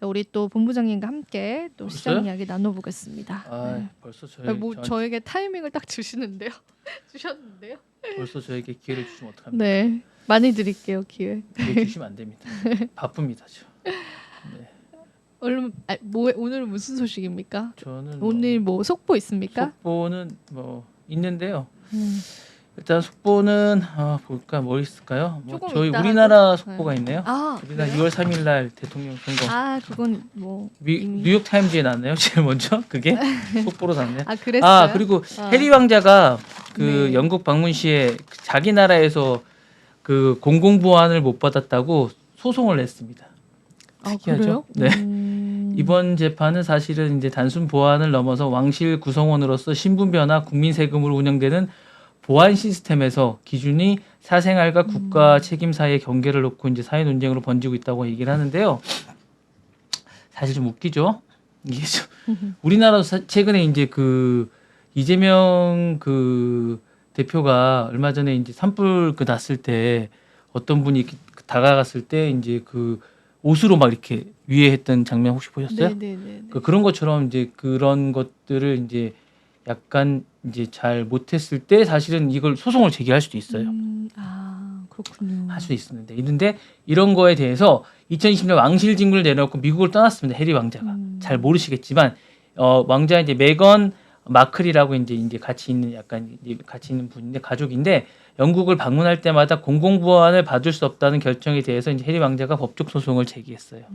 그래서 우리 또 본부장님과 함께 또 벌써요? 시장 이야기 나눠보겠습니다. 아 네. 벌써 저에게 타이밍을 딱 주시는데요. 주셨는데요. 벌써 저에게 기회를 주시면 어떡합니까? 네, 많이 드릴게요 기회. 기회 주시면 안 됩니다. 바쁩니다 저. 네. 오늘은 무슨 소식입니까? 저는 오늘 뭐 속보 있습니까? 속보는 뭐 있는데요. 음, 일단 속보는 볼까 뭐 있을까요? 뭐 조금 저희 이따 우리나라 하죠. 속보가 네. 있네요. 아, 우리나라 그래요? 2월 3일 날 대통령 선거. 그건 뭐 이미. 뉴욕 타임즈에 났네요. 제일 먼저 그게 속보로 났네요. 그랬어요? 그리고 해리 왕자가 그 네. 영국 방문 시에 자기 나라에서 그 공공보안을 못 받았다고 소송을 냈습니다. 특이하죠? 그래요? 네. 이번 재판은 사실은 이제 단순 보안을 넘어서 왕실 구성원으로서 신분 변화, 국민 세금으로 운영되는 보안 시스템에서 기준이 사생활과 국가 책임사의 경계를 놓고 이제 사회 논쟁으로 번지고 있다고 얘기를 하는데요. 사실 좀 웃기죠. 이게 우리나라도 최근에 이제 그 이재명 그 대표가 얼마 전에 이제 산불 그 났을 때 어떤 분이 이렇게 다가갔을 때 이제 그 옷으로 막 이렇게 위해했던 장면 혹시 보셨어요? 네네네. 그런 것처럼 이제 그런 것들을 이제 약간 이제 잘 못했을 때 사실은 이걸 소송을 제기할 수도 있어요. 그렇군요. 할 수 있는데 이런 거에 대해서 2020년 왕실 직무를 내려놓고 미국을 떠났습니다. 해리 왕자가. 잘 모르시겠지만 왕자 이제 메건 마클이라고 이제 같이 있는 약간 같이 있는 분인데 가족인데 영국을 방문할 때마다 공공보안을 받을 수 없다는 결정에 대해서 이제 해리 왕자가 법적 소송을 제기했어요.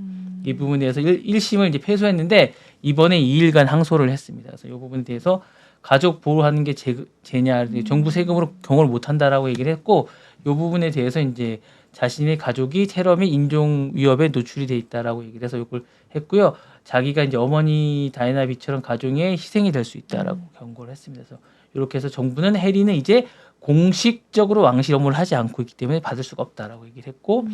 이 부분에 대해서 1심을 이제 패소했는데 이번에 2일간 항소를 했습니다. 그래서 이 부분에 대해서 가족 보호하는 게 제냐, 정부 세금으로 경호를 못 한다라고 얘기를 했고 이 부분에 대해서 이제 자신의 가족이 테러 및 인종 위협에 노출이 돼 있다라고 얘기를 해서 이걸 했고요. 자기가 이제 어머니 다이애나 비처럼 가족의 희생이 될 수 있다라고 경고를 했습니다. 그래서 이렇게 해서 정부는 해리는 이제 공식적으로 왕실 업무를 하지 않고 있기 때문에 받을 수가 없다라고 얘기를 했고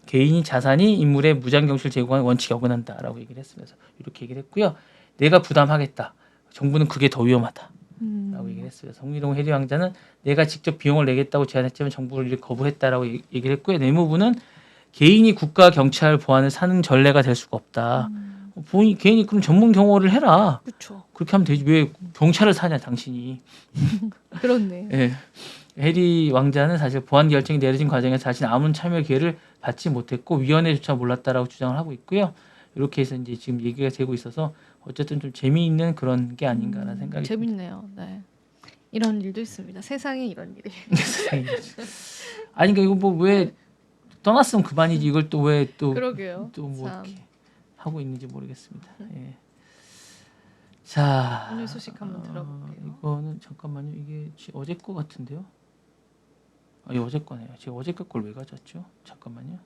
개인이 자산이 인물의 무장경실 제공하는 원칙에 어긋난다라고 얘기를 했습니다. 그래서 이렇게 얘기를 했고요. 내가 부담하겠다. 정부는 그게 더 위험하다. 라고 얘기를 했어요. 성미동 해리 왕자는 내가 직접 비용을 내겠다고 제안했지만 정부가 이를 거부했다라고 얘기를 했고요. 내무부는 개인이 국가 경찰 보안을 사는 전례가 될 수가 없다. 개인이 그럼 전문 경호를 해라. 그렇죠. 그렇게 하면 되지. 왜 경찰을 사냐 당신이. 그렇네. 예. 해리 왕자는 사실 보안 결정이 내려진 과정에서 자신 아무런 참여 기회를 받지 못했고 위원회조차 몰랐다라고 주장을 하고 있고요. 이렇게 해서 이제 지금 얘기가 되고 있어서 어쨌든 좀 재미있는 그런 게 아닌가라는 생각이 재밌네요. 네. 이런 일도 있습니다. 세상에 이런 일이. 아니 그러니까 이거 뭐 왜 떠났으면 그만이지 이걸 또 왜 또 그러게요. 또 뭐 참. 이렇게 하고 있는지 모르겠습니다. 예. 자 오늘 소식 한번 들어볼게요. 이거는 잠깐만요. 이게 어제 거 같은데요. 이거 어제 거네요. 제가 어제 걸 왜 가져왔죠? 잠깐만요.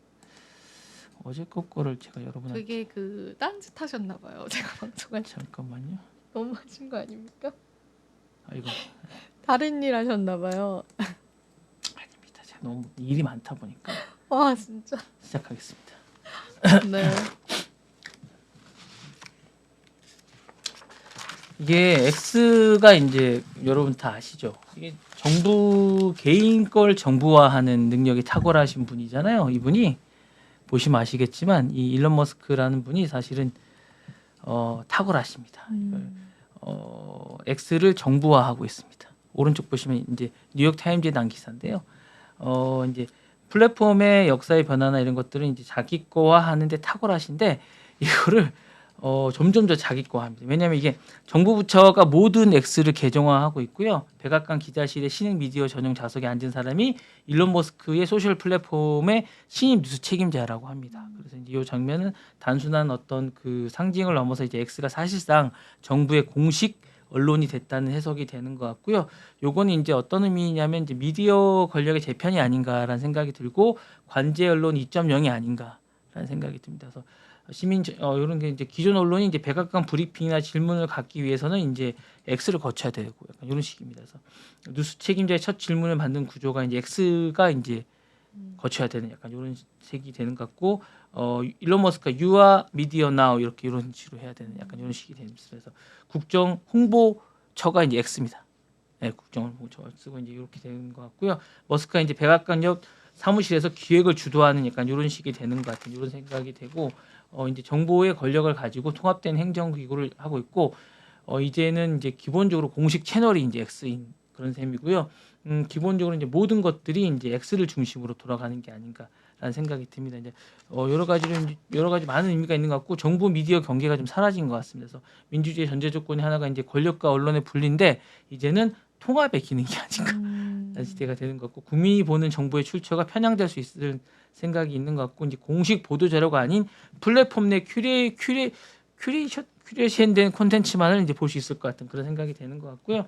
어제 거를 제가 여러분한테 되게 그 딴짓 하셨나 봐요. 제가 방송할 때 잠깐만요. 너무 하신 거 아닙니까? 이거 다른 일 하셨나 봐요. 아닙니다. 제가 너무 일이 많다 보니까 와 진짜. 시작하겠습니다. 네. 이게 X가 이제 여러분 다 아시죠? 이게 정부 개인 걸 정부화하는 능력이 탁월하신 분이잖아요. 이분이 보시면 아시겠지만 이 일론 머스크라는 분이 사실은 탁월하십니다. X를 정부화하고 있습니다. 오른쪽 보시면 이제 뉴욕 타임즈에 난 기사인데요. 이제 플랫폼의 역사의 변화나 이런 것들은 이제 자기 거화하는데 탁월하신데 이거를 점점 더 자기 거화합니다. 왜냐하면 이게 정부 부처가 모든 X를 계정화하고 있고요. 백악관 기자실의 신흥 미디어 전용 좌석에 앉은 사람이 일론 머스크의 소셜 플랫폼의 신임 뉴스 책임자라고 합니다. 그래서 이제 이 장면은 단순한 어떤 그 상징을 넘어서 이제 X가 사실상 정부의 공식 언론이 됐다는 해석이 되는 것 같고요. 요거는 이제 어떤 의미냐면 이제 미디어 권력의 재편이 아닌가라는 생각이 들고 관제 언론 2.0이 아닌가라는 생각이 듭니다. 그래서 시민 이런 게 이제 기존 언론이 이제 백악관 브리핑이나 질문을 갖기 위해서는 이제 X를 거쳐야 되고 약간 이런 식입니다. 그래서 뉴스 책임자의 첫 질문을 받는 구조가 이제 X가 이제 거쳐야 되는 약간 이런 색이 되는 것 같고 일론 머스크가 You are media now 이렇게 이런 식으로 해야 되는 약간 이런 식이 됩니다. 그래서 국정 홍보처가 이제 X입니다. 네, 국정 홍보처 쓰고 이제 이렇게 되는 것 같고요. 머스크가 이제 백악관 옆 사무실에서 기획을 주도하는 약간 이런 식이 되는 것 같은 이런 생각이 되고 이제 정보의 권력을 가지고 통합된 행정기구를 하고 있고 이제는 이제 기본적으로 공식 채널이 이제 X인 그런 셈이고요. 기본적으로 이제 모든 것들이 이제 X를 중심으로 돌아가는 게 아닌가라는 생각이 듭니다. 이제 여러 가지 많은 의미가 있는 것 같고 정보 미디어 경계가 좀 사라진 것 같습니다. 그래서 민주주의 전제 조건이 하나가 이제 권력과 언론의 분리인데 이제는 통합의 기능이 아닌가. 라는 시대가 되는 것 같고 국민이 보는 정보의 출처가 편향될 수 있을 생각이 있는 것 같고 이제 공식 보도 자료가 아닌 플랫폼 내 큐레이션된 콘텐츠만을 이제 볼 수 있을 것 같은 그런 생각이 되는 것 같고요.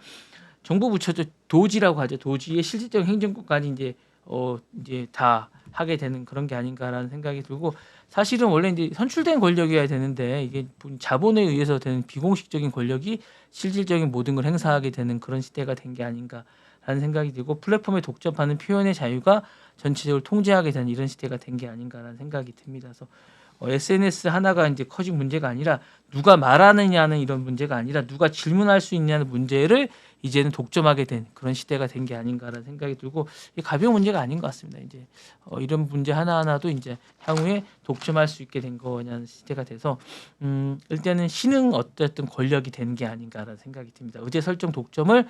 정부 부처죠 도지라고 하죠. 도지의 실질적인 행정권까지 이제 다 하게 되는 그런 게 아닌가라는 생각이 들고 사실은 원래 이제 선출된 권력이어야 되는데 이게 자본에 의해서 되는 비공식적인 권력이 실질적인 모든 걸 행사하게 되는 그런 시대가 된 게 아닌가라는 생각이 들고 플랫폼에 독점하는 표현의 자유가 전체적으로 통제하게 되는 이런 시대가 된 게 아닌가라는 생각이 듭니다. 그래서 SNS 하나가 이제 커진 문제가 아니라 누가 말하느냐는 이런 문제가 아니라 누가 질문할 수 있냐는 문제를 이제는 독점하게 된 그런 시대가 된 게 아닌가라는 생각이 들고 이게 가벼운 문제가 아닌 것 같습니다. 이제 이런 문제 하나하나도 이제 향후에 독점할 수 있게 된 거냐는 시대가 돼서 일단은 신흥 어쨌든 권력이 되는 게 아닌가라는 생각이 듭니다. 의제 설정 독점을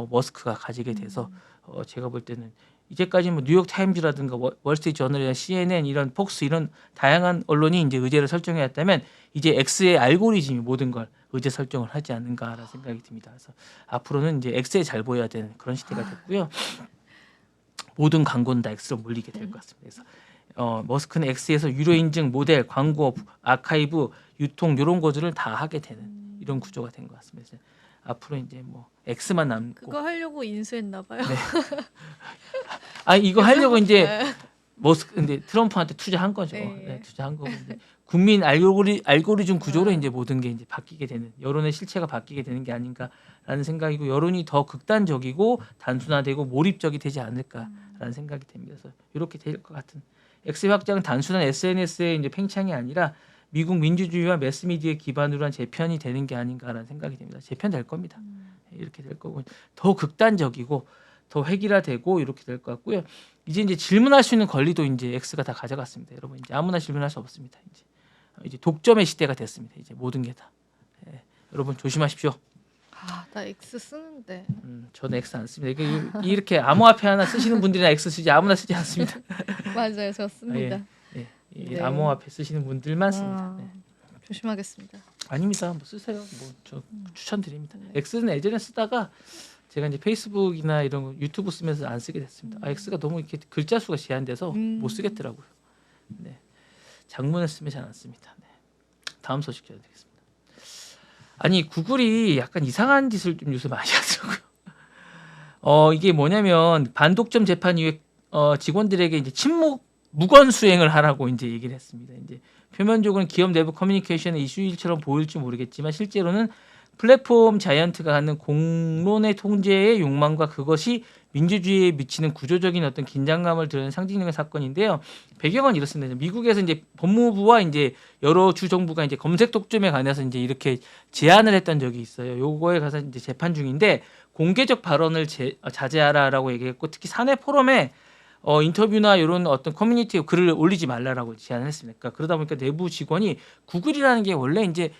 머스크가 가지게 돼서 제가 볼 때는 이제까지 뭐 뉴욕 타임즈라든가 월스트리트 저널이나 CNN 이런 폭스 이런 다양한 언론이 이제 의제를 설정해 왔다면 이제 X의 알고리즘이 모든 걸 의제 설정을 하지 않는가라는 생각이 듭니다. 그래서 앞으로는 이제 X에 잘 보여야 되는 그런 시대가 됐고요. 모든 광고는 다 X로 몰리게 될 것 같습니다. 그래서 머스크는 X에서 유료 인증, 모델, 광고, 아카이브, 유통 이런 것들을 다 하게 되는 이런 구조가 된 것 같습니다. 그래서 앞으로 이제 뭐 X만 남고 그거 하려고 인수했나 봐요. 네. 아 이거 하려고 이제 네. 근데 트럼프한테 투자한 거죠. 네. 네, 투자한 거고 이제 국민 알고리즘 구조로 이제 모든 게 이제 바뀌게 되는 여론의 실체가 바뀌게 되는 게 아닌가라는 생각이고 여론이 더 극단적이고 단순화되고 몰입적이 되지 않을까라는 생각이 됩니다. 그래서 이렇게 될 것 같은 X의 확장은 단순한 SNS의 이제 팽창이 아니라 미국 민주주의와 매스미디어 기반으로 한 재편이 되는 게 아닌가라는 생각이 됩니다. 재편될 겁니다. 이렇게 될 거고 더 극단적이고 더 획일화되고 이렇게 될 것 같고요. 이제 질문할 수 있는 권리도 이제 X가 다 가져갔습니다. 여러분 이제 아무나 질문할 수 없습니다. 이제 독점의 시대가 됐습니다. 이제 모든 게 다. 여러분 조심하십시오. 나 X 쓰는데. 저는 X 안 씁니다. 이렇게 암호화폐 하나 쓰시는 분들이나 X 쓰지 아무나 쓰지 않습니다. 맞아요, 저 씁니다. 네. 암호화폐 쓰시는 분들만 씁니다. 조심하겠습니다. 아닙니다. 뭐 쓰세요. 뭐 저 추천드립니다. X는 예전에 쓰다가 제가 이제 페이스북이나 이런 거 유튜브 쓰면서 안 쓰게 됐습니다. X가 너무 이렇게 글자 수가 제한돼서 못 쓰겠더라고요. 네. 장문을 쓰면 잘 안 씁니다. 네. 다음 소식 전해드리겠습니다. 아니 구글이 약간 이상한 짓을 좀 요새 많이 하더라고요. 이게 뭐냐면 반독점 재판 이후에 직원들에게 이제 침묵 무건 수행을 하라고 이제 얘기를 했습니다. 이제 표면적으로는 기업 내부 커뮤니케이션의 이슈일처럼 보일지 모르겠지만 실제로는 플랫폼 자이언트가 갖는 공론의 통제의 욕망과 그것이 민주주의에 미치는 구조적인 어떤 긴장감을 드러내는 상징적인 사건인데요. 배경은 이렇습니다. 미국에서 이제 법무부와 이제 여러 주 정부가 이제 검색 독점에 관해서 이제 이렇게 제안을 했던 적이 있어요. 요거에 가서 이제 재판 중인데 공개적 발언을 자제하라라고 얘기했고 특히 사내 포럼에 인터뷰나 이런 어떤 커뮤니티에 글을 올리지 말라라고 제안을 했습니다. 그러다 보니까 내부 직원이 구글이라는 게 원래 이제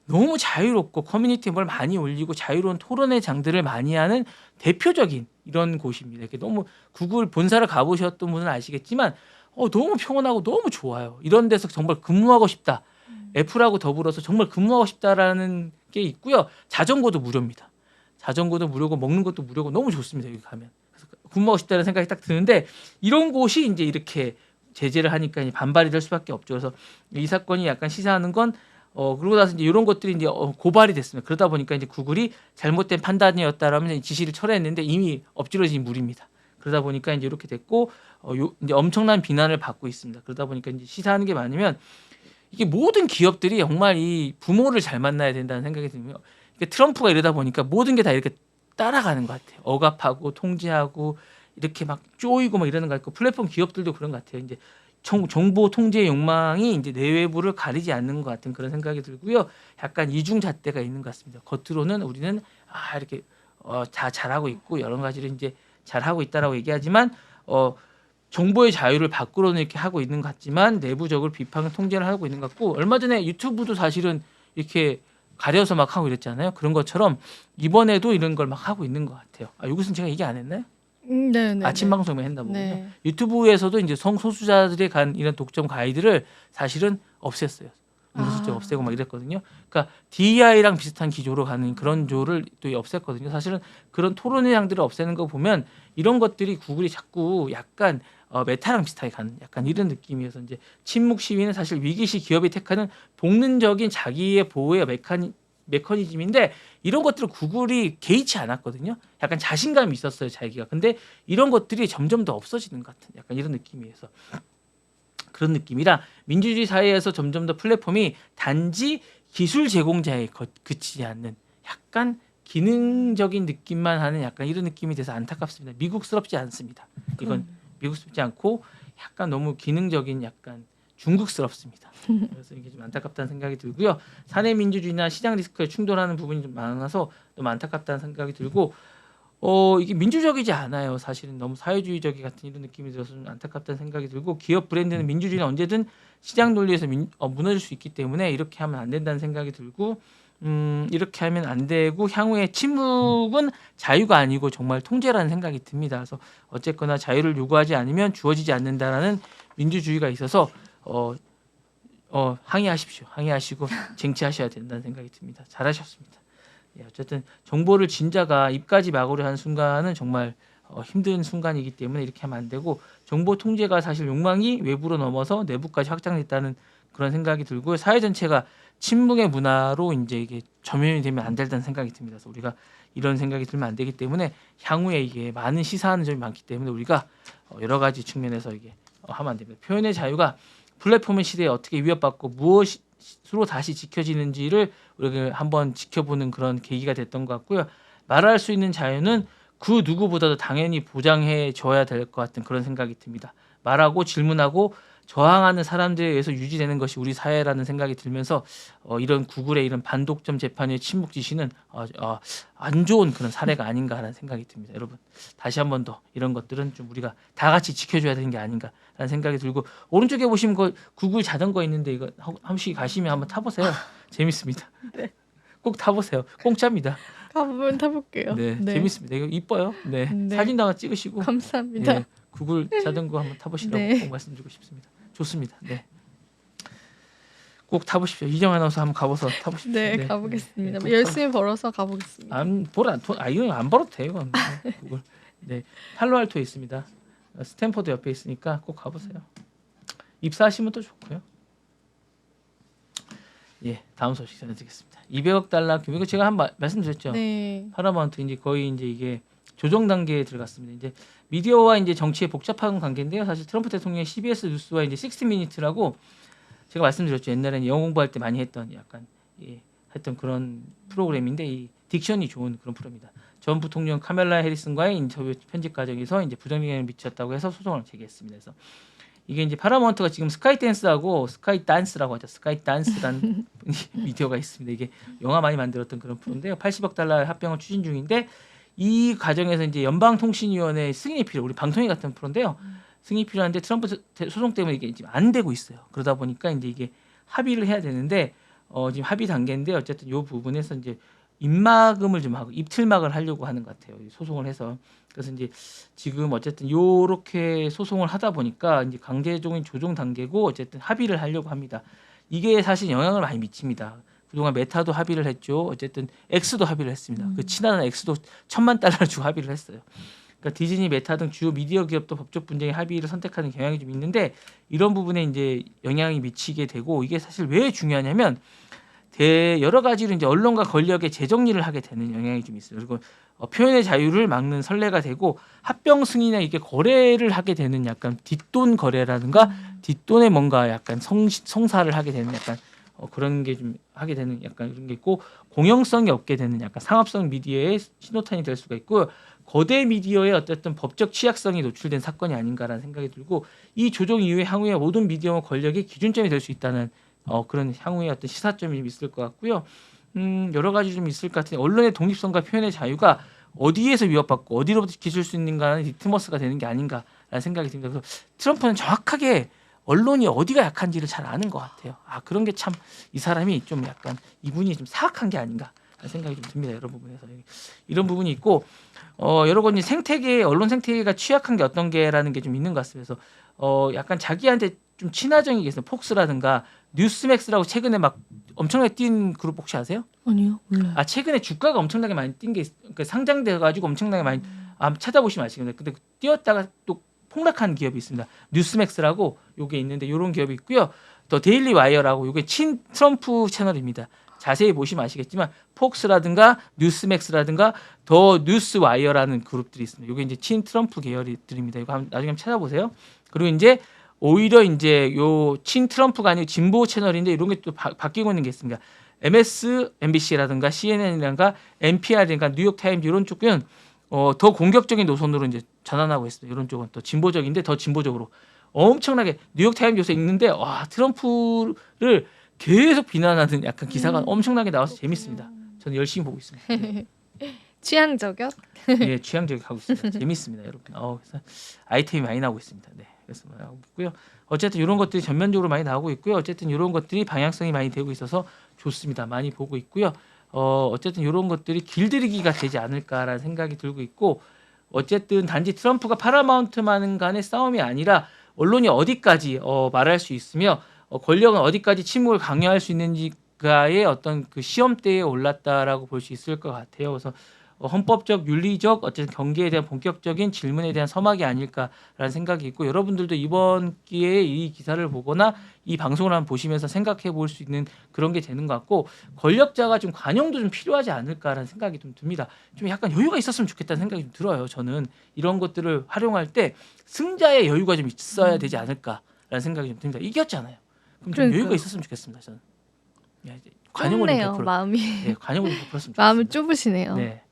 너무 자유롭고 커뮤니티에 뭘 많이 올리고 자유로운 토론의 장들을 많이 하는 대표적인 이런 곳입니다. 이렇게 너무 구글 본사를 가보셨던 분은 아시겠지만 너무 평온하고 너무 좋아요. 이런 데서 정말 근무하고 싶다. 애플하고 더불어서 정말 근무하고 싶다라는 게 있고요. 자전거도 무료입니다. 자전거도 무료고 먹는 것도 무료고 너무 좋습니다. 여기 가면. 그래서 근무하고 싶다는 생각이 딱 드는데 이런 곳이 이제 이렇게 제재를 하니까 이제 반발이 될 수밖에 없죠. 그래서 이 사건이 약간 시사하는 건 그러고 나서 이제 이런 것들이 이제 고발이 됐습니다. 그러다 보니까 이제 구글이 잘못된 판단이었다라면 지시를 철회했는데 이미 엎질러진 물입니다. 그러다 보니까 이제 이렇게 됐고 이제 엄청난 비난을 받고 있습니다. 그러다 보니까 이제 시사하는 게 많으면 이게 모든 기업들이 정말 이 부모를 잘 만나야 된다는 생각이 들면 트럼프가 이러다 보니까 모든 게 다 이렇게 따라가는 것 같아요. 억압하고 통제하고 이렇게 막 쪼이고 막 이러는 것 같고 플랫폼 기업들도 그런 것 같아요. 이제 정보 통제의 욕망이 이제 내외부를 가리지 않는 것 같은 그런 생각이 들고요. 약간 이중잣대가 있는 것 같습니다. 겉으로는 우리는 이렇게 다 잘하고 있고 여러 가지를 이제 잘하고 있다라고 얘기하지만 정보의 자유를 밖으로는 이렇게 하고 있는 것 같지만 내부적으로 비판을 통제를 하고 있는 것 같고 얼마 전에 유튜브도 사실은 이렇게 가려서 막 하고 이랬잖아요. 그런 것처럼 이번에도 이런 걸 막 하고 있는 것 같아요. 이것은 제가 얘기 안 했나요? 네, 아침 네. 방송에 했나 보군요. 네. 유튜브에서도 이제 성소수자들에 간 이런 독점 가이드를 사실은 없앴어요. 은근슬쩍 없애고 막 이랬거든요. 그러니까 DEI랑 비슷한 기조로 가는 그런 조를 또 없앴거든요. 사실은 그런 토론의 양들을 없애는 거 보면 이런 것들이 구글이 자꾸 약간 메타랑 비슷하게 가는 약간 이런 느낌이어서 이제 침묵 시위는 사실 위기시 기업이 택하는 본능적인 자기의 보호의 메커니즘인데 이런 것들을 구글이 개의치 않았거든요. 약간 자신감이 있었어요, 자기가. 근데 이런 것들이 점점 더 없어지는 것 같은 약간 이런 느낌이어서 그런 느낌이라 민주주의 사회에서 점점 더 플랫폼이 단지 기술 제공자에 그치지 않는 약간 기능적인 느낌만 하는 약간 이런 느낌이 돼서 안타깝습니다. 미국스럽지 않습니다. 이건 미국스럽지 않고 약간 너무 기능적인 약간 중국스럽습니다. 그래서 이게 좀 안타깝다는 생각이 들고요. 사내 민주주의나 시장 리스크에 충돌하는 부분이 좀 많아서 너무 안타깝다는 생각이 들고 이게 민주적이지 않아요. 사실은 너무 사회주의적이 같은 이런 느낌이 들어서 좀 안타깝다는 생각이 들고 기업 브랜드는 민주주의는 언제든 시장 논리에서 무너질 수 있기 때문에 이렇게 하면 안 된다는 생각이 들고 이렇게 하면 안 되고 향후에 침묵은 자유가 아니고 정말 통제라는 생각이 듭니다. 그래서 어쨌거나 자유를 요구하지 않으면 주어지지 않는다라는 민주주의가 있어서 항의하십시오. 항의하시고 쟁취하셔야 된다는 생각이 듭니다. 잘하셨습니다. 예, 어쨌든 정보를 진자가 입까지 막으려 하는 순간은 정말 힘든 순간이기 때문에 이렇게 하면 안 되고 정보 통제가 사실 욕망이 외부로 넘어서 내부까지 확장됐다는 그런 생각이 들고 사회 전체가 침묵의 문화로 이제 이게 점유이 되면 안 된다는 생각이 듭니다. 그래서 우리가 이런 생각이 들면 안 되기 때문에 향후에 이게 많은 시사하는 점이 많기 때문에 우리가 여러 가지 측면에서 이게 하면 안 됩니다. 표현의 자유가 플랫폼의 시대에 어떻게 위협받고 무엇으로 다시 지켜지는지를 우리가 한번 지켜보는 그런 계기가 됐던 것 같고요. 말할 수 있는 자유는 그 누구보다도 당연히 보장해 줘야 될 것 같은 그런 생각이 듭니다. 말하고 질문하고 저항하는 사람들에 의해서 유지되는 것이 우리 사회라는 생각이 들면서 이런 구글의 이런 반독점 재판의 침묵 지시는 안 좋은 그런 사례가 아닌가라는 생각이 듭니다. 여러분 다시 한 번 더 이런 것들은 좀 우리가 다 같이 지켜줘야 되는 게 아닌가라는 생각이 들고 오른쪽에 보시면 그 구글 자전거 있는데 이거 한 번씩 가시면 한번 타보세요. 재밌습니다. 네. 꼭 타보세요. 공짜입니다. 가보면 타볼게요. 네, 재밌습니다. 이거 이뻐요. 네, 네. 사진도 하나 찍으시고 감사합니다. 예, 구글 자전거 한번 타보시라고 네. 꼭 말씀드리고 싶습니다. 좋습니다. 네. 꼭 타보십시오. 이정 아나운서 한번 가보서 타보십시오. 네, 가보겠습니다. 네, 열심히 벌어서 가보겠습니다. 이거 안 벌어도 돼요. 이건. 구글. 네, 팔로알토에 있습니다. 스탠퍼드 옆에 있으니까 꼭 가보세요. 입사하시면 또 좋고요. 예, 다음 소식 전해드리겠습니다. 200억 달러 규모 이거 제가 말씀드렸죠. 네. 파라마운트 이제 거의 이제 이게 조정 단계에 들어갔습니다. 이제 미디어와 이제 정치의 복잡한 관계인데요. 사실 트럼프 대통령의 CBS 뉴스와 이제 60미니트라고 제가 말씀드렸죠. 옛날에는 영어 공부할 때 많이 했던 약간 했던 그런 프로그램인데 이 딕션이 좋은 그런 프로입니다. 전 부통령 카멜라 해리슨과의 인터뷰 편집 과정에서 이제 부정적 영향을 미쳤다고 해서 소송을 제기했습니다. 그래서 이게 이제 파라마운트가 지금 스카이 댄스하고 스카이 댄스라고 하죠. 스카이 댄스라는 미디어가 있습니다. 이게 영화 많이 만들었던 그런 프로인데요. 80억 달러의 합병을 추진 중인데 이 과정에서 이제 연방통신위원회 승인이 필요. 우리 방통위 같은 프로인데요. 승인이 필요한데 트럼프 소송 때문에 이게 지금 안 되고 있어요. 그러다 보니까 이제 이게 합의를 해야 되는데 지금 합의 단계인데 어쨌든 이 부분에서 이제 입막음을 좀 하고 입틀막을 하려고 하는 것 같아요. 소송을 해서. 그래서 이제 지금 어쨌든 요렇게 소송을 하다 보니까 이제 강제적인 조정 단계고 어쨌든 합의를 하려고 합니다. 이게 사실 영향을 많이 미칩니다. 그동안 메타도 합의를 했죠. 어쨌든 X도 합의를 했습니다. 그 친한 X도 1,000만 달러를 주고 합의를 했어요. 그러니까 디즈니, 메타 등 주요 미디어 기업도 법적 분쟁의 합의를 선택하는 경향이 좀 있는데 이런 부분에 이제 영향이 미치게 되고 이게 사실 왜 중요하냐면 여러 가지로 이제 언론과 권력의 재정리를 하게 되는 영향이 좀 있어요. 그리고 표현의 자유를 막는 선례가 되고 합병 승인이나 이게 거래를 하게 되는 약간 뒷돈 거래라든가 뒷돈에 뭔가 약간 성사를 하게 되는 약간 그런 게 좀 하게 되는 약간 이런 게 있고 공영성이 없게 되는 약간 상업성 미디어의 신호탄이 될 수가 있고 거대 미디어의 어쨌든 법적 취약성이 노출된 사건이 아닌가라는 생각이 들고 이 조정 이후에 향후에 모든 미디어와 권력의 기준점이 될 수 있다는 그런 향후의 어떤 시사점이 좀 있을 것 같고요. 여러 가지 좀 있을 것 같은데 언론의 독립성과 표현의 자유가 어디에서 위협받고 어디로부터 지킬 수 있는가는 리트머스가 되는 게 아닌가라는 생각이 듭니다. 그래서 트럼프는 정확하게 언론이 어디가 약한지를 잘 아는 것 같아요. 아 그런 게 참 이 사람이 좀 약간 이분이 좀 사악한 게 아닌가 라는 생각이 좀 듭니다. 이런 부분에서 이런 부분이 있고 여러 가지 생태계 언론 생태계가 취약한 게 어떤 게라는 게 좀 있는 것 같습니다. 그래서 약간 자기한테 좀 친화적인 게 있어요. 폭스라든가 뉴스맥스라고 최근에 막 엄청나게 뛴 그룹 혹시 아세요? 아니요, 몰라요. 아 최근에 주가가 엄청나게 많이 뛴 게 그러니까 상장돼 가지고 엄청나게 많이 찾아보시면 아시겠네요. 근데 뛰었다가 또 폭락한 기업이 있습니다. 뉴스맥스라고 요게 있는데 요런 기업이 있고요. 또 데일리 와이어라고 요게 친 트럼프 채널입니다. 자세히 보시면 아시겠지만 폭스라든가 뉴스맥스라든가 더 뉴스와이어라는 그룹들이 있습니다. 요게 이제 친 트럼프 계열들입니다. 이거 나중에 한번 찾아보세요. 그리고 이제 오히려 이제 요 친 트럼프가 아니고 진보 채널인데 이런 게 또 바뀌고 있는 게 있습니다. MSNBC라든가 CNN이라든가 NPR이라든가 뉴욕타임즈 이런 쪽은 더 공격적인 노선으로 이제 전환하고 있습니다. 이런 쪽은 또 진보적인데 더 진보적으로 엄청나게 뉴욕타임즈 요새 읽는데 와 트럼프를 계속 비난하는 약간 기사가 엄청나게 나와서 재밌습니다. 저는 열심히 보고 있습니다. 네. 취향 저격? 예, 취향적이 하고 있습니다. 재밌습니다, 여러분. 그래서 아이템이 많이 나오고 있습니다. 네, 그래서 나오고 있고요. 어쨌든 이런 것들이 전면적으로 많이 나오고 있고요. 어쨌든 이런 것들이 방향성이 많이 되고 있어서 좋습니다. 많이 보고 있고요. 어쨌든 이런 것들이 길들이기가 되지 않을까라는 생각이 들고 있고, 어쨌든 단지 트럼프가 파라마운트만 간의 싸움이 아니라 언론이 어디까지 말할 수 있으며 권력은 어디까지 침묵을 강요할 수 있는지가의 어떤 그 시험대에 올랐다라고 볼 수 있을 것 같아요. 그래서 헌법적, 윤리적, 어쨌든 경계에 대한 본격적인 질문에 대한 서막이 아닐까라는 생각이 있고 여러분들도 이번 기회에 이 기사를 보거나 이 방송을 한번 보시면서 생각해 볼 수 있는 그런 게 되는 것 같고 권력자가 좀 관용도 좀 필요하지 않을까라는 생각이 좀 듭니다. 좀 약간 여유가 있었으면 좋겠다는 생각이 좀 들어요. 저는 이런 것들을 활용할 때 승자의 여유가 좀 있어야 되지 않을까라는 생각이 좀 듭니다. 이겼잖아요. 그럼 좀 그러니까요. 여유가 있었으면 좋겠습니다. 저는. 관용을 좀 좁네요, 베풀어. 마음이. 네, 관용을 좀 베풀었으면 좋겠습니다. 마음을 좁으시네요. 네.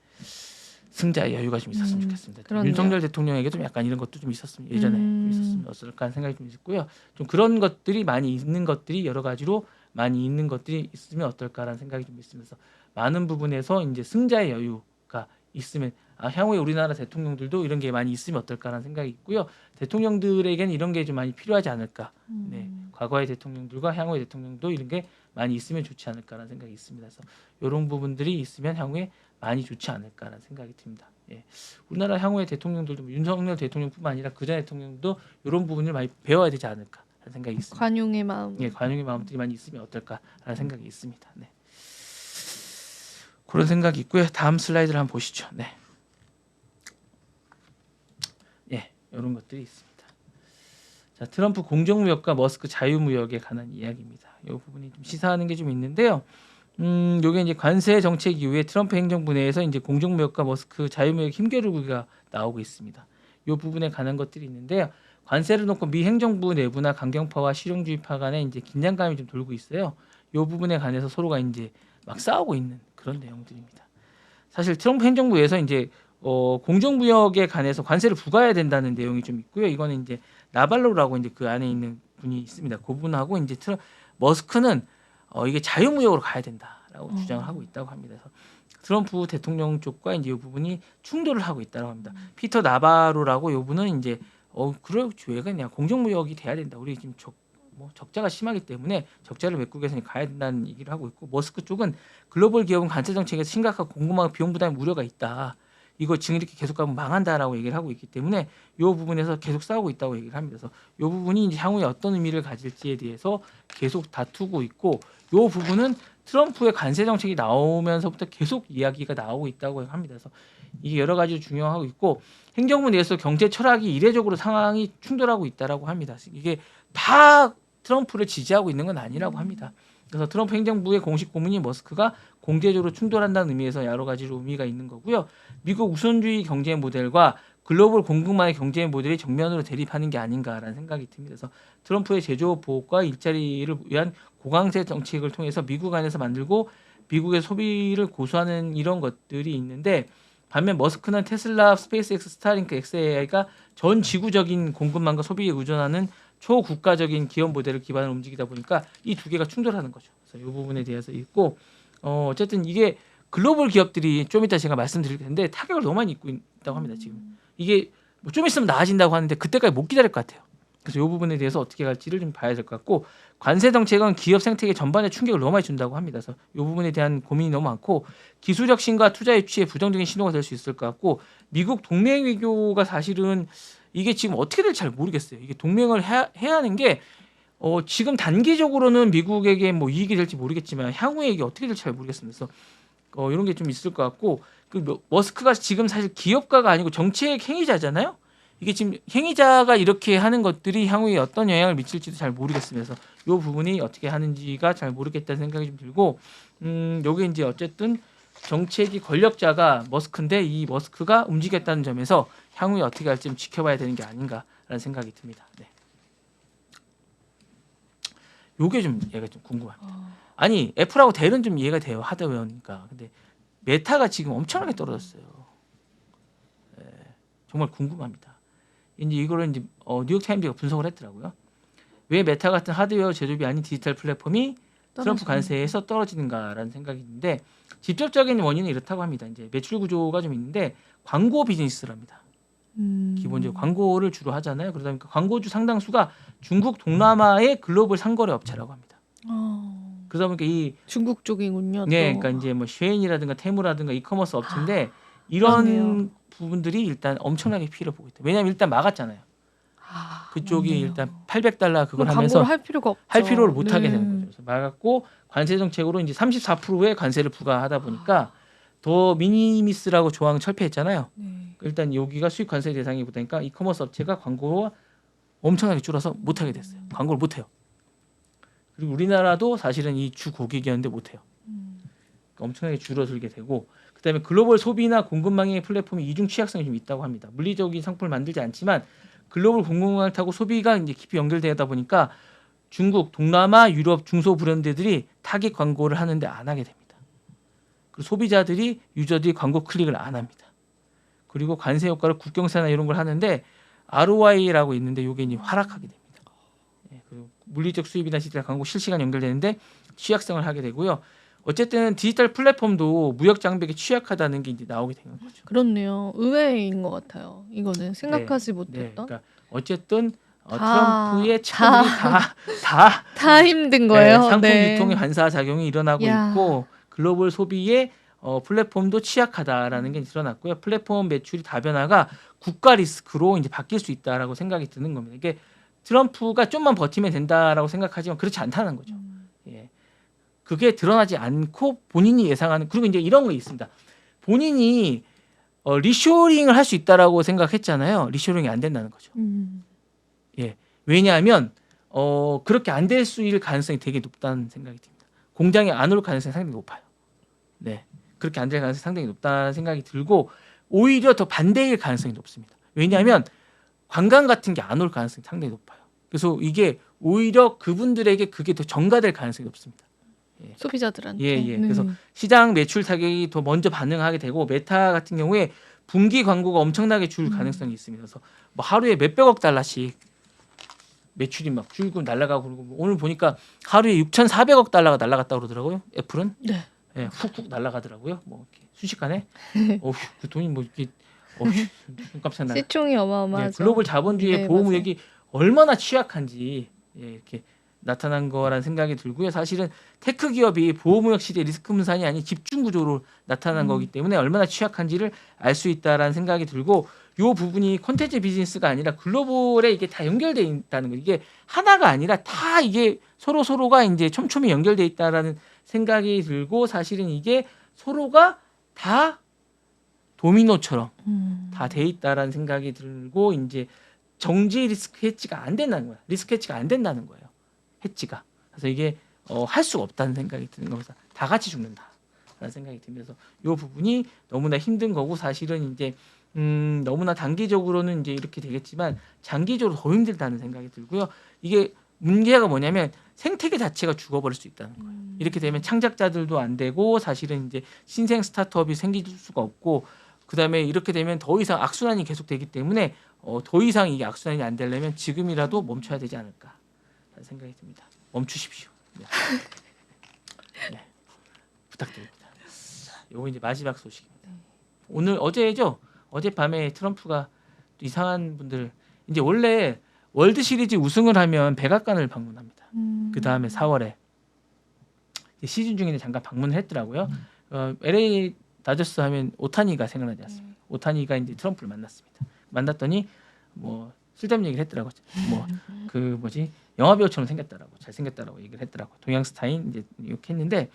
승자의 여유가 좀 있었으면 좋겠습니다. 그렇네요. 윤석열 대통령에게 좀 약간 이런 것도 좀 있었으면 예전에 좀 있었으면 어떨까 하는 생각이 좀 있고요. 좀 그런 것들이 많이 있는 것들이 여러 가지로 많이 있는 것들이 있으면 어떨까라는 생각이 좀 있으면서 많은 부분에서 이제 승자의 여유가 있으면 향후에 우리나라 대통령들도 이런 게 많이 있으면 어떨까라는 생각이 있고요. 대통령들에게는 이런 게 좀 많이 필요하지 않을까. 네, 과거의 대통령들과 향후의 대통령도 이런 게 많이 있으면 좋지 않을까라는 생각이 있습니다. 그래서 이런 부분들이 있으면 향후에 많이 좋지 않을까라는 생각이 듭니다. 예. 우리나라 향후의 대통령들도 윤석열 대통령뿐만 아니라 그전 대통령도 이런 부분을 많이 배워야 되지 않을까라는 생각이 있습니다. 관용의 마음. 예, 관용의 마음들이 많이 있으면 어떨까라는 생각이 있습니다. 네. 그런 생각이 있고요. 다음 슬라이드를 한번 보시죠. 네. 예, 이런 것들이 있습니다. 자, 트럼프 공정무역과 머스크 자유무역에 관한 이야기입니다. 이 부분이 좀 시사하는 게 좀 있는데요. 요게 이제 관세 정책 이후에 트럼프 행정부 내에서 이제 공정무역과 머스크 자유무역 힘겨루기가 나오고 있습니다. 이 부분에 관한 것들이 있는데요. 관세를 놓고 미 행정부 내부나 강경파와 실용주의파 간에 이제 긴장감이 좀 돌고 있어요. 이 부분에 관해서 서로가 이제 막 싸우고 있는 그런 내용들입니다. 사실 트럼프 행정부에서 이제 공정무역에 관해서 관세를 부과해야 된다는 내용이 좀 있고요. 이거는 이제 나발로라고 이제 그 안에 있는 분이 있습니다. 그 분하고 이제 머스크는 이게 자유무역으로 가야 된다라고 주장을 하고 있다고 합니다. 그래서 트럼프 대통령 쪽과 이제 이 부분이 충돌을 하고 있다고 합니다. 피터 나바로라고 이 분은 이제 그럴 왜 그냥 공정무역이 돼야 된다. 우리 지금 적자가 심하기 때문에 적자를 메꾸기 위해서는 가야 된다는 얘기를 하고 있고 머스크 쪽은 글로벌 기업은 관세 정책에서 심각한 공급망 비용 부담 우려가 있다. 이거 지금 이렇게 계속 가면 망한다라고 얘기를 하고 있기 때문에 이 부분에서 계속 싸우고 있다고 얘기를 합니다. 그래서 이 부분이 이제 향후에 어떤 의미를 가질지에 대해서 계속 다투고 있고 이 부분은 트럼프의 관세 정책이 나오면서부터 계속 이야기가 나오고 있다고 합니다. 그래서 이게 여러 가지 중요하고 있고 행정부 내에서 경제 철학이 이례적으로 상황이 충돌하고 있다라고 합니다. 이게 다 트럼프를 지지하고 있는 건 아니라고 합니다. 그래서 트럼프 행정부의 공식 고문인 머스크가 공개적으로 충돌한다는 의미에서 여러 가지로 의미가 있는 거고요. 미국 우선주의 경제 모델과 글로벌 공급망의 경제 모델이 정면으로 대립하는 게 아닌가라는 생각이 듭니다. 그래서 트럼프의 제조업 보호과 일자리를 위한 고강세 정책을 통해서 미국 안에서 만들고 미국의 소비를 고수하는 이런 것들이 있는데 반면 머스크는 테슬라, 스페이스X, 스타링크, xAI가 전 지구적인 공급망과 소비에 의존하는 초국가적인 기업 모델을 기반으로 움직이다 보니까 이 두 개가 충돌하는 거죠. 그래서 이 부분에 대해서 있고 어쨌든 이게 글로벌 기업들이 좀 이따 제가 말씀드릴 텐데 타격을 너무 많이 입고 있다고 합니다. 지금 이게 뭐 좀 있으면 나아진다고 하는데 그때까지 못 기다릴 것 같아요. 그래서 이 부분에 대해서 어떻게 갈지를 좀 봐야 될 것 같고 관세 정책은 기업 생태계 전반에 충격을 너무 많이 준다고 합니다. 그래서 이 부분에 대한 고민이 너무 많고 기술 혁신과 투자 유치에 부정적인 신호가 될 수 있을 것 같고 미국 동맹 외교가 사실은 이게 지금 어떻게 될지 잘 모르겠어요. 이게 동맹을 해야 하는 게 지금 단기적으로는 미국에게 뭐 이익이 될지 모르겠지만 향후에 이게 어떻게 될지 잘 모르겠습니다. 그래서 이런 게 좀 있을 것 같고 머스크가 지금 사실 기업가가 아니고 정책 행위자잖아요. 이게 지금 행위자가 이렇게 하는 것들이 향후에 어떤 영향을 미칠지도 잘 모르겠으면서 이 부분이 어떻게 하는지가 잘 모르겠다는 생각이 좀 들고 요게 이제 어쨌든 정책이 권력자가 머스크인데 이 머스크가 움직였다는 점에서 향후에 어떻게 할지 좀 지켜봐야 되는 게 아닌가라는 생각이 듭니다. 네. 요게 좀 얘가 좀 궁금합니다. 아니 애플하고 델은 좀 이해가 돼요. 하드웨어니까. 근데 메타가 지금 엄청나게 떨어졌어요. 네, 정말 궁금합니다. 이제 이거를 이제 뉴욕 타임즈가 분석을 했더라고요. 왜 메타 같은 하드웨어 제조업이 아닌 디지털 플랫폼이 트럼프 관세에서 떨어지는가라는 생각이 있는데 직접적인 원인은 이렇다고 합니다. 이제 매출 구조가 좀 있는데 광고 비즈니스랍니다. 기본적으로 광고를 주로 하잖아요. 그러다 보니까 광고주 상당수가 중국 동남아의 글로벌 상거래 업체라고 합니다. 그러다 보니까 이 중국 쪽이군요. 네, 또. 그러니까 이제 뭐 쉐인이라든가 테무라든가 이커머스 업체인데 이런 그러네요. 부분들이 일단 엄청나게 피해를 보고 있다. 왜냐하면 일단 막았잖아요. 그쪽이 맞네요. 일단 $800 그걸 그럼 하면서 광고를 할 필요가 없죠. 할 필요를 못 하게 네. 되는 거죠. 그래서 막았고 관세 정책으로 이제 34%의 관세를 부과하다 보니까 더 미니미스라고 조항 철폐했잖아요. 네. 일단 여기가 수익 관세 대상이 보니까 이커머스 업체가 광고가 엄청나게 줄어서 못 하게 됐어요. 광고를 못 해요. 그리고 우리나라도 사실은 이 주 고객이었는데 못 해요. 그러니까 엄청나게 줄어들게 되고 그다음에 글로벌 소비나 공급망의 플랫폼이 이중 취약성이 좀 있다고 합니다. 물리적인 상품을 만들지 않지만 글로벌 공급망을 타고 소비가 이제 깊이 연결되다 보니까 중국, 동남아, 유럽 중소 브랜드들이 타깃 광고를 하는데 안 하게 됩니다. 그리고 소비자들이 유저들이 광고 클릭을 안 합니다. 그리고 관세 효과를 국경세나 이런 걸 하는데 ROI라고 있는데 이게 이제 하락하게 됩니다. 그리고 물리적 수입이나 디지털 광고 실시간 연결되는데 취약성을 하게 되고요. 어쨌든 디지털 플랫폼도 무역 장벽에 취약하다는 게 이제 나오게 되는 거죠. 그렇네요. 의외인 것 같아요. 이거는 생각하지 네, 못했던. 그러니까 어쨌든 다- 트럼프의 차들이 다 다 힘든 거예요. 상품 네. 유통의 반사 작용이 일어나고 야. 있고 글로벌 소비의 플랫폼도 취약하다라는 게 드러났고요. 플랫폼 매출이 다변화가 국가 리스크로 이제 바뀔 수 있다라고 생각이 드는 겁니다. 이게 트럼프가 좀만 버티면 된다라고 생각하지만 그렇지 않다는 거죠. 예. 그게 드러나지 않고 본인이 예상하는 그리고 이제 이런 거 있습니다. 본인이 리쇼링을 할 수 있다라고 생각했잖아요. 리쇼링이 안 된다는 거죠. 예. 왜냐하면 그렇게 안 될 수 있을 가능성이 되게 높다는 생각이 듭니다. 공장에 안 올 가능성이 상당히 높아요. 네. 그렇게 안 될 가능성이 상당히 높다는 생각이 들고 오히려 더 반대일 가능성이 높습니다. 왜냐하면 관광 같은 게 안 올 가능성이 상당히 높아요. 그래서 이게 오히려 그분들에게 그게 더 전가될 가능성이 높습니다. 소비자들한테. 예. 네. 그래서 시장 매출 타격이 더 먼저 반응하게 되고 메타 같은 경우에 분기 광고가 엄청나게 줄 가능성이 있습니다. 그래서 뭐 하루에 몇백억 달러씩 매출이 막 줄고 날아가고 그러고 오늘 보니까 하루에 6,400억 달러가 날아갔다고 그러더라고요. 애플은 네. 예, 훅훅 날아가더라고요. 뭐 이렇게 순식간에 그 돈이 뭐 이렇게 깜짝 나. 시총이 어마어마하죠. 글로벌 자본주의의 네, 보호 맞아요. 무역이 얼마나 취약한지 이렇게 나타난 거라는 생각이 들고요. 사실은 테크 기업이 보호 무역 시대 리스크 분산이 아닌 집중 구조로 나타난 거기 때문에 얼마나 취약한지를 알 수 있다라는 생각이 들고 이 부분이 콘텐츠 비즈니스가 아니라 글로벌에 이게 다 연결돼 있다는 거. 이게 하나가 아니라 다 이게 서로가 이제 촘촘히 연결돼 있다라는 생각이 들고 사실은 이게 서로가 다 도미노처럼 다 돼 있다라는 생각이 들고 이제 정지 리스크 해지가 안 된다는 거야. 리스크 해지가 안 된다는 거예요. 해지가. 그래서 이게 할 수가 없다는 생각이 드는 거면서 다 같이 죽는다라는 생각이 들면서 이 부분이 너무나 힘든 거고 사실은 이제 너무나 단기적으로는 이제 이렇게 되겠지만 장기적으로 더 힘들다는 생각이 들고요. 이게 문제가 뭐냐면 생태계 자체가 죽어버릴 수 있다는 거예요. 이렇게 되면 창작자들도 안 되고 사실은 이제 신생 스타트업이 생길 수가 없고 그다음에 이렇게 되면 더 이상 악순환이 계속되기 때문에 더 이상 이게 악순환이 안 되려면 지금이라도 멈춰야 되지 않을까 라는 생각이 듭니다. 멈추십시오. 네. 네. 부탁드립니다. 요거 이제 마지막 소식입니다. 오늘 어제죠? 어젯밤에 트럼프가 이상한 분들 이제 원래 월드 시리즈 우승을 하면 백악관을 방문합니다. 그 다음에 4월에 시즌 중에는 잠깐 방문을 했더라고요. LA 다저스 하면 오타니가 생각나지 않습니까? 오타니가 이제 트럼프를 만났습니다. 만났더니 뭐 쓸데없는 얘기를 했더라고요. 뭐 그 뭐지 영화 배우처럼 생겼다라고 잘생겼다라고 얘기를 했더라고요. 동양 스타인 이제 이렇게 했는데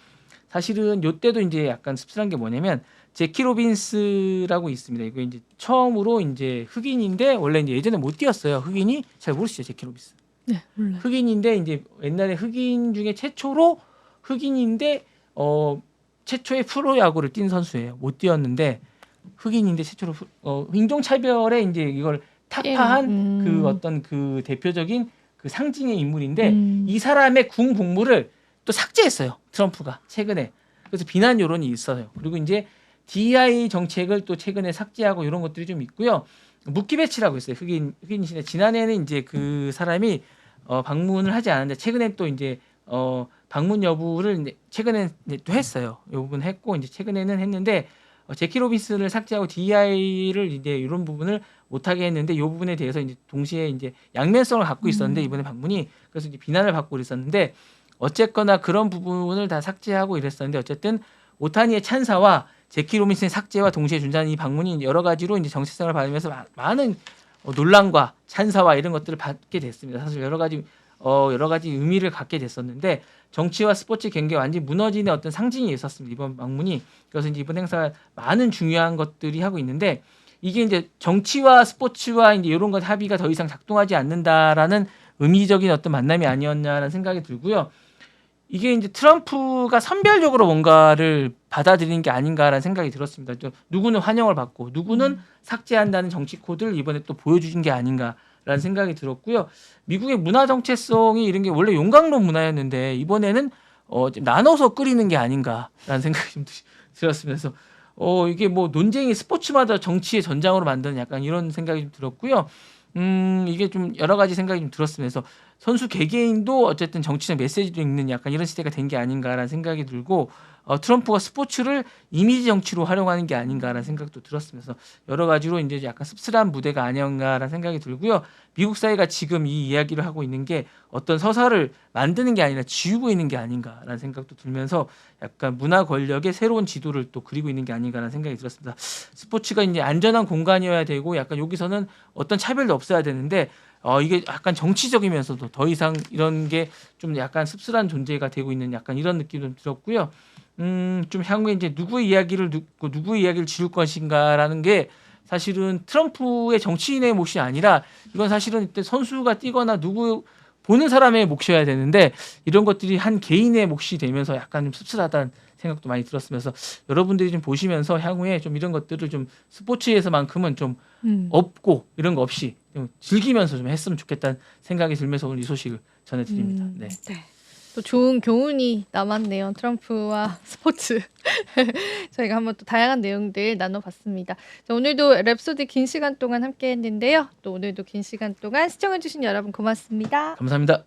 사실은 요때도 이제 약간 씁쓸한 게 뭐냐면 제키 로빈스라고 있습니다. 이거 이제 처음으로 이제 흑인인데 원래 이제 예전에 못 뛰었어요. 흑인이 잘 모르시죠, 제키 로빈스. 네, 몰라요. 흑인인데 이제 옛날에 흑인 중에 최초로 흑인인데 최초의 프로야구를 뛴 선수예요. 못 뛰었는데 흑인인데 최초로 인종차별에 이제 이걸 타파한 그 어떤 그 대표적인 그 상징의 인물인데 이 사람의 군 복무를 또 삭제했어요. 트럼프가 최근에. 그래서 비난 여론이 있어요. 그리고 이제 DEI 정책을 또 최근에 삭제하고 이런 것들이 좀 있고요. 묵키 배치라고 있어요. 흑인이신데 지난해는 이제 그 사람이 방문을 하지 않았는데 최근에 또 이제 방문 여부를 이제 최근에 이제 또 했어요. 이 부분 했고 이제 최근에는 했는데 제키 로빈슨을 삭제하고 DEI를 이제 이런 부분을 못하게 했는데 이 부분에 대해서 이제 동시에 이제 양면성을 갖고 있었는데 이번에 방문이 그래서 이제 비난을 받고 그랬었는데 어쨌거나 그런 부분을 다 삭제하고 이랬었는데 어쨌든 오타니의 찬사와 제키 로빈슨의 삭제와 동시에 준다는 이 방문이 여러 가지로 이제 정체성을 받으면서 많은 논란과 찬사와 이런 것들을 받게 됐습니다. 사실 여러 가지 의미를 갖게 됐었는데 정치와 스포츠 경계가 완전히 무너지는 어떤 상징이 있었습니다. 이번 방문이. 그래서 이제 이번 행사가 많은 중요한 것들이 하고 있는데 이게 이제 정치와 스포츠와 이제 이런 것 합의가 더 이상 작동하지 않는다라는 의미적인 어떤 만남이 아니었냐라는 생각이 들고요. 이게 이제 트럼프가 선별적으로 뭔가를 받아들이는 게 아닌가라는 생각이 들었습니다. 누구는 환영을 받고 누구는 삭제한다는 정치 코드를 이번에 또 보여주신 게 아닌가라는 생각이 들었고요. 미국의 문화 정체성이 이런 게 원래 용광로 문화였는데 이번에는 좀 나눠서 끓이는 게 아닌가라는 생각이 좀 들었습니다. 그래서 이게 뭐 논쟁이 스포츠마다 정치의 전장으로 만드는 약간 이런 생각이 좀 들었고요. 이게 좀 여러 가지 생각이 좀 들었습니다. 그래서 선수 개개인도 어쨌든 정치적 메시지도 있는 약간 이런 시대가 된 게 아닌가라는 생각이 들고 트럼프가 스포츠를 이미지 정치로 활용하는 게 아닌가라는 생각도 들었습니다. 그래서 여러 가지로 이제 약간 씁쓸한 무대가 아닌가라는 생각이 들고요. 미국 사회가 지금 이 이야기를 하고 있는 게 어떤 서사를 만드는 게 아니라 지우고 있는 게 아닌가라는 생각도 들면서 약간 문화 권력의 새로운 지도를 또 그리고 있는 게 아닌가라는 생각이 들었습니다. 스포츠가 이제 안전한 공간이어야 되고 약간 여기서는 어떤 차별도 없어야 되는데 이게 약간 정치적이면서도 더 이상 이런 게 좀 약간 씁쓸한 존재가 되고 있는 약간 이런 느낌도 좀 들었고요. 좀 향후에 이제 누구의 이야기를 듣고 누구의 이야기를 지울 것인가라는 게 사실은 트럼프의 정치인의 몫이 아니라 이건 사실은 이때 선수가 뛰거나 누구 보는 사람의 몫이어야 되는데 이런 것들이 한 개인의 몫이 되면서 약간 좀 씁쓸하다는 생각도 많이 들었으면서 여러분들이 좀 보시면서 향후에 좀 이런 것들을 좀 스포츠에서만큼은 좀 없고 이런 거 없이 좀 즐기면서 좀 했으면 좋겠다는 생각이 들면서 오늘 이 소식을 전해드립니다. 네. 네. 또 좋은 교훈이 남았네요. 트럼프와 스포츠. 저희가 한번 또 다양한 내용들 나눠봤습니다. 자, 오늘도 랩소디 긴 시간 동안 함께 했는데요. 또 오늘도 긴 시간 동안 시청해주신 여러분 고맙습니다. 감사합니다.